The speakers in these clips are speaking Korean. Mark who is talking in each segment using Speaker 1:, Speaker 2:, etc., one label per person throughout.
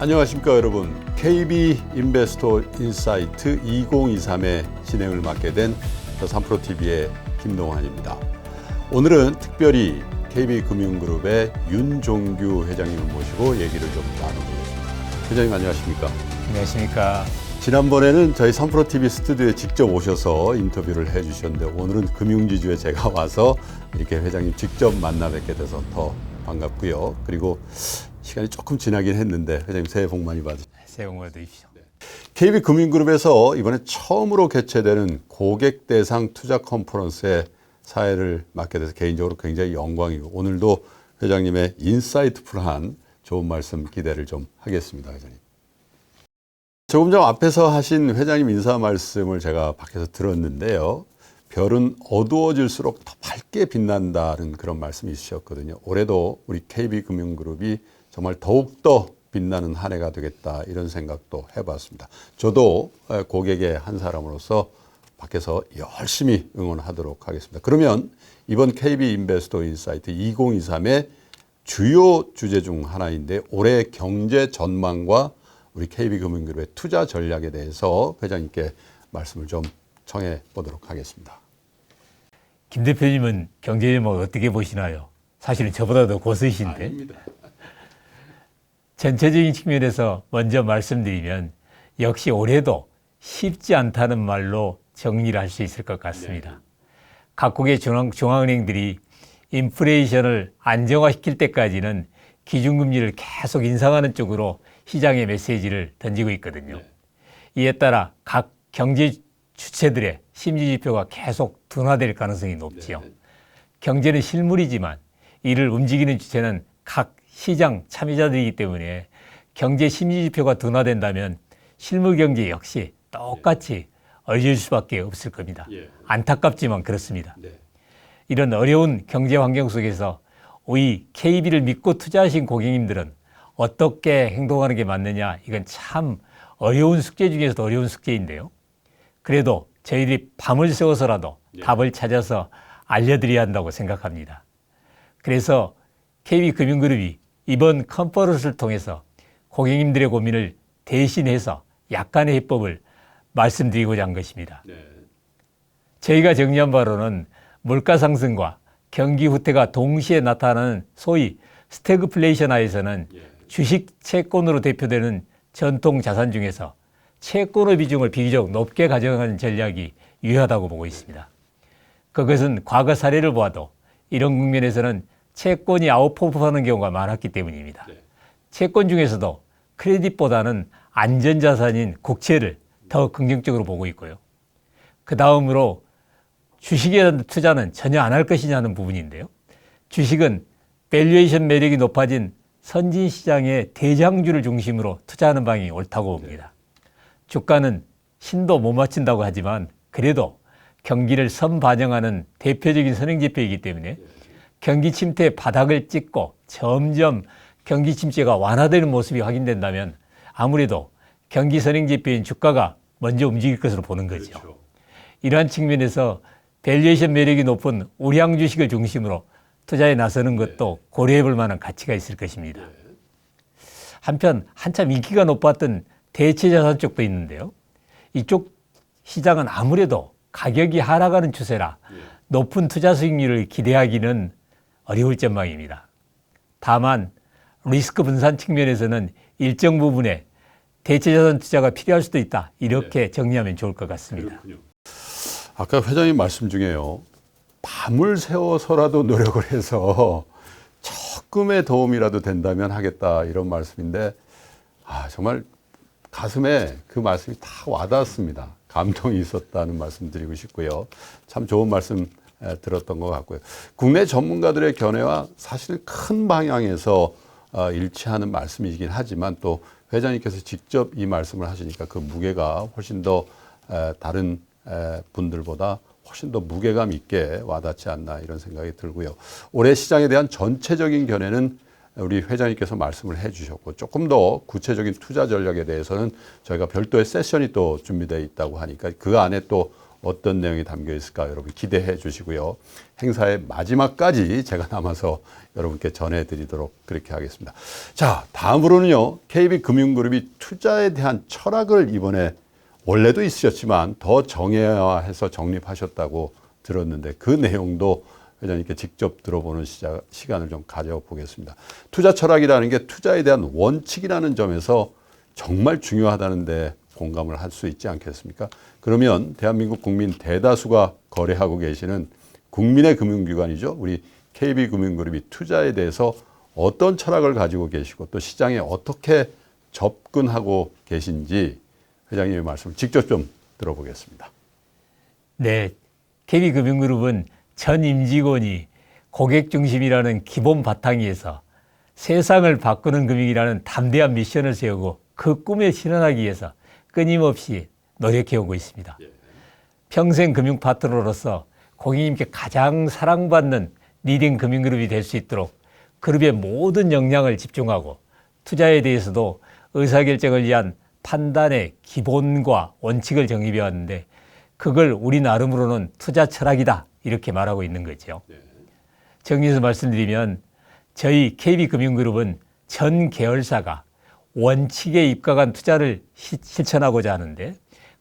Speaker 1: 안녕하십니까 여러분. KB 인베스터 인사이트 2023의 진행을 맡게 된 더 3프로TV의 김동환입니다. 오늘은 특별히 KB금융그룹의 윤종규 회장님을 모시고 얘기를 좀 나눠보겠습니다. 회장님 안녕하십니까?
Speaker 2: 안녕하십니까.
Speaker 1: 지난번에는 저희 3프로TV 스튜디오에 직접 오셔서 인터뷰를 해주셨는데 오늘은 금융지주에 제가 와서 이렇게 회장님 직접 만나 뵙게 돼서 더 반갑고요. 그리고 시간이 조금 지나긴 했는데 회장님 새해 복 많이 받으십시오.
Speaker 2: 새해 복 많이 받으십시오.
Speaker 1: KB금융그룹에서 이번에 처음으로 개최되는 고객 대상 투자 컨퍼런스에 사회를 맡게 돼서 개인적으로 굉장히 영광이고 오늘도 회장님의 인사이트풀한 좋은 말씀 기대를 좀 하겠습니다. 회장님. 조금 전 앞에서 하신 회장님 인사 말씀을 제가 밖에서 들었는데요. 별은 어두워질수록 더 밝게 빛난다는 그런 말씀이 있으셨거든요. 올해도 우리 KB금융그룹이 정말 더욱더 빛나는 한 해가 되겠다 이런 생각도 해봤습니다. 저도 고객의 한 사람으로서 밖에서 열심히 응원하도록 하겠습니다. 그러면 이번 KB 인베스터 인사이트 2023의 주요 주제 중 하나인데 올해 경제 전망과 우리 KB금융그룹의 투자 전략에 대해서 회장님께 말씀을 좀 청해 보도록 하겠습니다.
Speaker 2: 김 대표님은 경제 전망을 어떻게 보시나요? 사실은 저보다 더 고수이신데.
Speaker 1: 아닙니다.
Speaker 2: 전체적인 측면에서 먼저 말씀드리면 역시 올해도 쉽지 않다는 말로 정리를 할 수 있을 것 같습니다. 네. 각국의 중앙은행들이 인플레이션을 안정화시킬 때까지는 기준금리를 계속 인상하는 쪽으로 시장의 메시지를 던지고 있거든요. 네. 이에 따라 각 경제 주체들의 심리지표가 계속 둔화될 가능성이 높지요. 네. 경제는 실물이지만 이를 움직이는 주체는 각 시장 참여자들이기 때문에 경제 심리지표가 둔화된다면 실물 경제 역시 똑같이 어려질 수밖에 없을 겁니다. 안타깝지만 그렇습니다. 이런 어려운 경제 환경 속에서 우리 KB를 믿고 투자하신 고객님들은 어떻게 행동하는 게 맞느냐, 이건 참 어려운 숙제 중에서도 어려운 숙제인데요. 그래도 저희들이 밤을 새워서라도 답을 찾아서 알려드려야 한다고 생각합니다. 그래서 KB금융그룹이 이번 컨퍼런스를 통해서 고객님들의 고민을 대신해서 약간의 해법을 말씀드리고자 한 것입니다. 네. 저희가 정리한 바로는 물가 상승과 경기 후퇴가 동시에 나타나는 소위 스태그플레이션 하에서는 주식 채권으로 대표되는 전통 자산 중에서 채권의 비중을 비교적 높게 가져가는 전략이 유효하다고 보고 있습니다. 그것은 과거 사례를 보아도 이런 국면에서는 채권이 아웃퍼폼하는 경우가 많았기 때문입니다. 네. 채권 중에서도 크레딧보다는 안전자산인 국채를 더 긍정적으로 보고 있고요. 그 다음으로 주식에 대한 투자는 전혀 안 할 것이냐는 부분인데요. 주식은 밸류에이션 매력이 높아진 선진시장의 대장주를 중심으로 투자하는 방향이 옳다고 봅니다. 주가는 신도 못 맞춘다고 하지만 그래도 경기를 선반영하는 대표적인 선행지표이기 때문에 경기 침체의 바닥을 찍고 점점 경기 침체가 완화되는 모습이 확인된다면 아무래도 경기 선행지표인 주가가 먼저 움직일 것으로 보는 거죠. 그렇죠. 이러한 측면에서 밸류에이션 매력이 높은 우량 주식을 중심으로 투자에 나서는 것도 고려해 볼 만한 가치가 있을 것입니다. 한편 한참 인기가 높았던 대체자산 쪽도 있는데요. 이쪽 시장은 아무래도 가격이 하락하는 추세라 높은 투자 수익률을 기대하기는 어려울 전망입니다. 다만 리스크 분산 측면에서는 일정 부분의 대체자산 투자가 필요할 수도 있다. 이렇게 정리하면 좋을 것 같습니다.
Speaker 1: 그렇군요. 아까 회장님 말씀 중에요. 밤을 새워서라도 노력을 해서 조금의 도움이라도 된다면 하겠다 이런 말씀인데 정말 가슴에 그 말씀이 다 와닿았습니다. 감동이 있었다는 말씀 드리고 싶고요. 참 좋은 말씀 들었던 것 같고요. 국내 전문가들의 견해와 사실 큰 방향에서 일치하는 말씀이긴 하지만 또 회장님께서 직접 이 말씀을 하시니까 그 무게가 훨씬 더 다른 분들보다 훨씬 더 무게감 있게 와닿지 않나 이런 생각이 들고요. 올해 시장에 대한 전체적인 견해는 우리 회장님께서 말씀을 해주셨고 조금 더 구체적인 투자 전략에 대해서는 저희가 별도의 세션이 또 준비되어 있다고 하니까 그 안에 또 어떤 내용이 담겨 있을까 여러분 기대해 주시고요. 행사의 마지막까지 제가 남아서 여러분께 전해드리도록 그렇게 하겠습니다. 자, 다음으로는요. KB금융그룹이 투자에 대한 철학을 이번에 원래도 있으셨지만 더 정예화해서 정립하셨다고 들었는데 그 내용도 회장님께 직접 들어보는 시간을 좀 가져보겠습니다. 투자 철학이라는 게 투자에 대한 원칙이라는 점에서 정말 중요하다는데 공감을 할 수 있지 않겠습니까? 그러면 대한민국 국민 대다수가 거래하고 계시는 국민의 금융기관이죠. 우리 KB금융그룹이 투자에 대해서 어떤 철학을 가지고 계시고 또 시장에 어떻게 접근하고 계신지 회장님의 말씀을 직접 좀 들어보겠습니다.
Speaker 2: 네, KB금융그룹은 전 임직원이 고객 중심이라는 기본 바탕위에서 세상을 바꾸는 금융이라는 담대한 미션을 세우고 그 꿈에 실현하기 위해서 끊임없이 노력해오고 있습니다. 평생 금융 파트너로서 고객님께 가장 사랑받는 리딩 금융그룹이 될 수 있도록 그룹의 모든 역량을 집중하고 투자에 대해서도 의사결정을 위한 판단의 기본과 원칙을 정립해 왔는데 그걸 우리 나름으로는 투자 철학이다 이렇게 말하고 있는 거죠. 정리해서 말씀드리면 저희 KB금융그룹은 전 계열사가 원칙에 입각한 투자를 실천하고자 하는데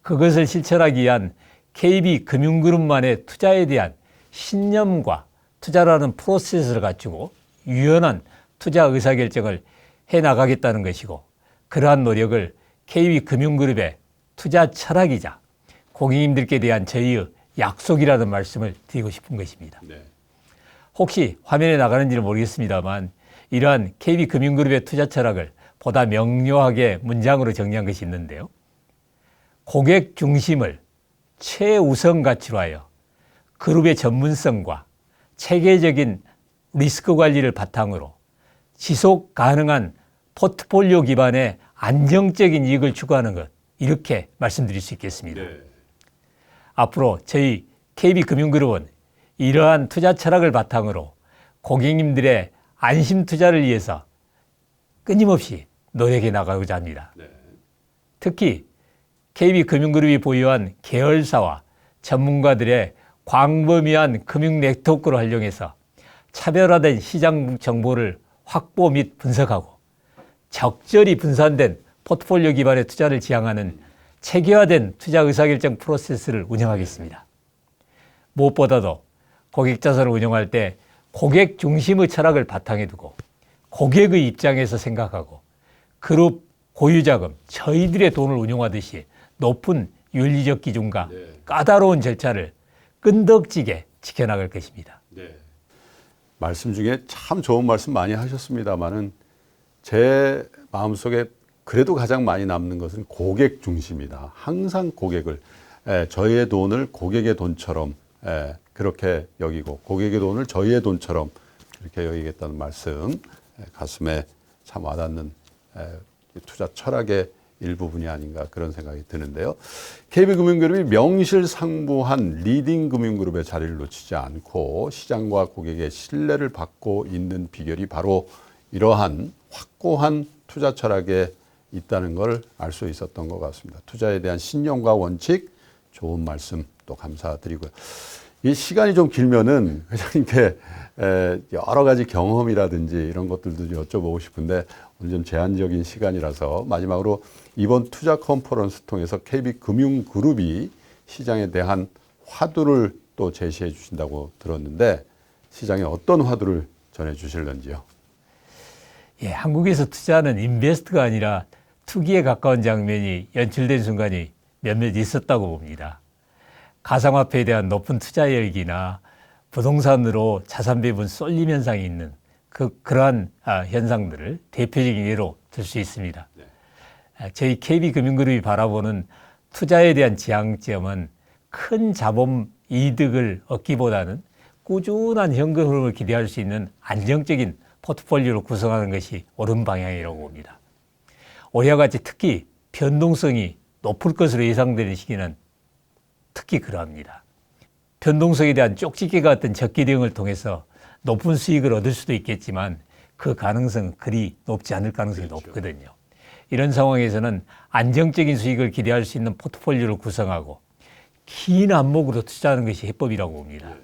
Speaker 2: 그것을 실천하기 위한 KB금융그룹만의 투자에 대한 신념과 투자라는 프로세스를 갖추고 유연한 투자 의사결정을 해나가겠다는 것이고 그러한 노력을 KB금융그룹의 투자 철학이자 고객님들께 대한 저희의 약속이라는 말씀을 드리고 싶은 것입니다. 혹시 화면에 나가는지는 모르겠습니다만 이러한 KB금융그룹의 투자 철학을 보다 명료하게 문장으로 정리한 것이 있는데요. 고객 중심을 최우선 가치로 하여 그룹의 전문성과 체계적인 리스크 관리를 바탕으로 지속 가능한 포트폴리오 기반의 안정적인 이익을 추구하는 것 이렇게 말씀드릴 수 있겠습니다. 앞으로 저희 KB금융그룹은 이러한 투자 철학을 바탕으로 고객님들의 안심 투자를 위해서 끊임없이 노력해 나가고자 합니다. 특히 KB금융그룹이 보유한 계열사와 전문가들의 광범위한 금융 네트워크를 활용해서 차별화된 시장 정보를 확보 및 분석하고 적절히 분산된 포트폴리오 기반의 투자를 지향하는 체계화된 투자 의사결정 프로세스를 운영하겠습니다. 무엇보다도 고객 자산을 운영할 때 고객 중심의 철학을 바탕에 두고 고객의 입장에서 생각하고 그룹 고유자금, 저희들의 돈을 운용하듯이 높은 윤리적 기준과 까다로운 절차를 끈덕지게 지켜나갈 것입니다.
Speaker 1: 말씀 중에 참 좋은 말씀 많이 하셨습니다만은 제 마음속에 그래도 가장 많이 남는 것은 고객 중심이다. 항상 고객을 저희의 돈을 고객의 돈처럼 그렇게 여기고 고객의 돈을 저희의 돈처럼 이렇게 여기겠다는 말씀 가슴에 참 와닿는 투자 철학의 일부분이 아닌가 그런 생각이 드는데요. KB금융그룹이 명실상부한 리딩 금융그룹의 자리를 놓치지 않고 시장과 고객의 신뢰를 받고 있는 비결이 바로 이러한 확고한 투자 철학에 있다는 걸 알 수 있었던 것 같습니다. 투자에 대한 신념과 원칙 좋은 말씀 또 감사드리고요. 이 시간이 좀 길면은 회장님께 여러 가지 경험이라든지 이런 것들도 좀 여쭤보고 싶은데 오늘 좀 제한적인 시간이라서 마지막으로 이번 투자 컨퍼런스 통해서 KB금융그룹이 시장에 대한 화두를 또 제시해 주신다고 들었는데 시장에 어떤 화두를 전해 주실런지요?
Speaker 2: 예, 한국에서 투자는 인베스트가 아니라 투기에 가까운 장면이 연출된 순간이 몇몇 있었다고 봅니다. 가상화폐에 대한 높은 투자 열기나 부동산으로 자산 배분 쏠림 현상이 있는 그러한 현상들을 대표적인 예로 들 수 있습니다. 저희 KB금융그룹이 바라보는 투자에 대한 지향점은 큰 자본 이득을 얻기보다는 꾸준한 현금 흐름을 기대할 수 있는 안정적인 포트폴리오를 구성하는 것이 옳은 방향이라고 봅니다. 올해와 같이 특히 변동성이 높을 것으로 예상되는 시기는 특히 그러합니다. 변동성에 대한 쪽집게 같은 적기 대응을 통해서 높은 수익을 얻을 수도 있겠지만 그 가능성은 그리 높지 않을 가능성이 높거든요. 이런 상황에서는 안정적인 수익을 기대할 수 있는 포트폴리오를 구성하고 긴 안목으로 투자하는 것이 해법이라고 봅니다.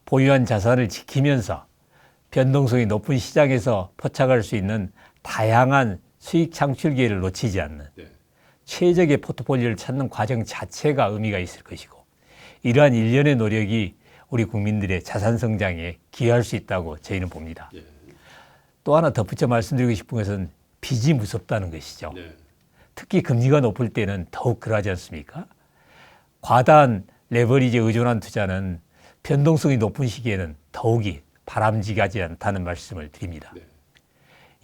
Speaker 2: 보유한 자산을 지키면서 변동성이 높은 시장에서 포착할 수 있는 다양한 수익 창출 기회를 놓치지 않는 최적의 포트폴리오를 찾는 과정 자체가 의미가 있을 것이고, 이러한 일련의 노력이 우리 국민들의 자산 성장에 기여할 수 있다고 저희는 봅니다. 또 하나 덧붙여 말씀드리고 싶은 것은 빚이 무섭다는 것이죠. 특히 금리가 높을 때는 더욱 그러하지 않습니까? 과다한 레버리지에 의존한 투자는 변동성이 높은 시기에는 더욱이 바람직하지 않다는 말씀을 드립니다.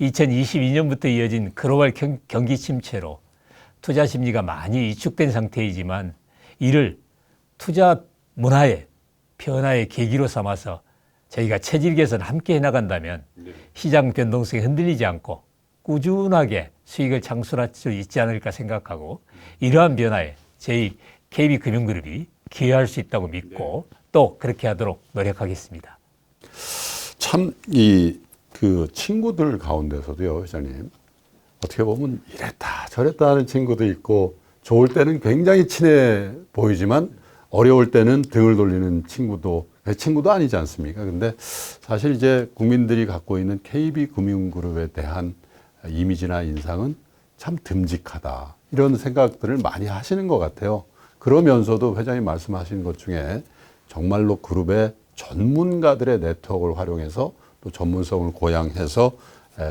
Speaker 2: 2022년부터 이어진 글로벌 경기 침체로 투자 심리가 많이 위축된 상태이지만, 이를 투자 문화의 변화의 계기로 삼아서 저희가 체질 개선 함께 해나간다면 시장 변동성이 흔들리지 않고 꾸준하게 수익을 창출할 수 있지 않을까 생각하고, 이러한 변화에 저희 KB금융그룹이 기여할 수 있다고 믿고 또 그렇게 하도록 노력하겠습니다.
Speaker 1: 참 그 친구들 가운데서도요, 회장님, 어떻게 보면 이랬다 저랬다 하는 친구도 있고, 좋을 때는 굉장히 친해 보이지만 어려울 때는 등을 돌리는 친구도 아니지 않습니까? 근데 사실 이제 국민들이 갖고 있는 KB금융그룹에 대한 이미지나 인상은 참 듬직하다, 이런 생각들을 많이 하시는 것 같아요. 그러면서도 회장님 말씀하신 것 중에 정말로 그룹의 전문가들의 네트워크를 활용해서 또 전문성을 고양해서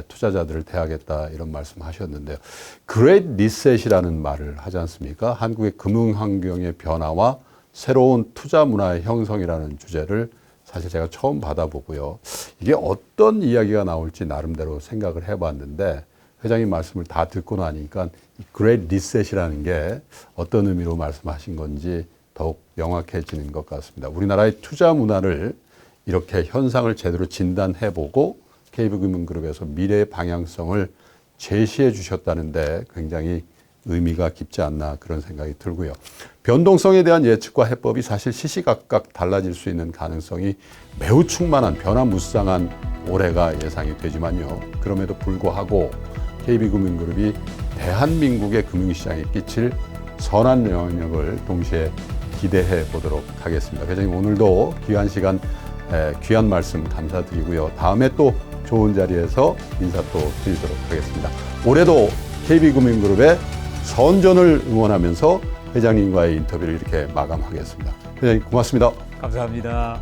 Speaker 1: 투자자들을 대하겠다, 이런 말씀하셨는데요. 그레이트 리셋이라는 말을 하지 않습니까? 한국의 금융 환경의 변화와 새로운 투자 문화의 형성이라는 주제를 사실 제가 처음 받아보고요. 이게 어떤 이야기가 나올지 나름대로 생각을 해봤는데, 회장님 말씀을 다 듣고 나니까 이 그레이트 리셋이라는 게 어떤 의미로 말씀하신 건지 더욱 명확해지는 것 같습니다. 우리나라의 투자 문화를 이렇게 현상을 제대로 진단해보고 KB금융그룹에서 미래의 방향성을 제시해 주셨다는데 굉장히 의미가 깊지 않나, 그런 생각이 들고요. 변동성에 대한 예측과 해법이 사실 시시각각 달라질 수 있는 가능성이 매우 충만한, 변화무쌍한 올해가 예상이 되지만요. 그럼에도 불구하고 KB금융그룹이 대한민국의 금융시장에 끼칠 선한 영향력을 동시에 기대해 보도록 하겠습니다. 회장님, 오늘도 귀한 시간, 귀한 말씀 감사드리고요. 다음에 또 좋은 자리에서 인사 또 드리도록 하겠습니다. 올해도 KB금융그룹의 선전을 응원하면서 회장님과의 인터뷰를 이렇게 마감하겠습니다. 회장님, 고맙습니다.
Speaker 2: 감사합니다.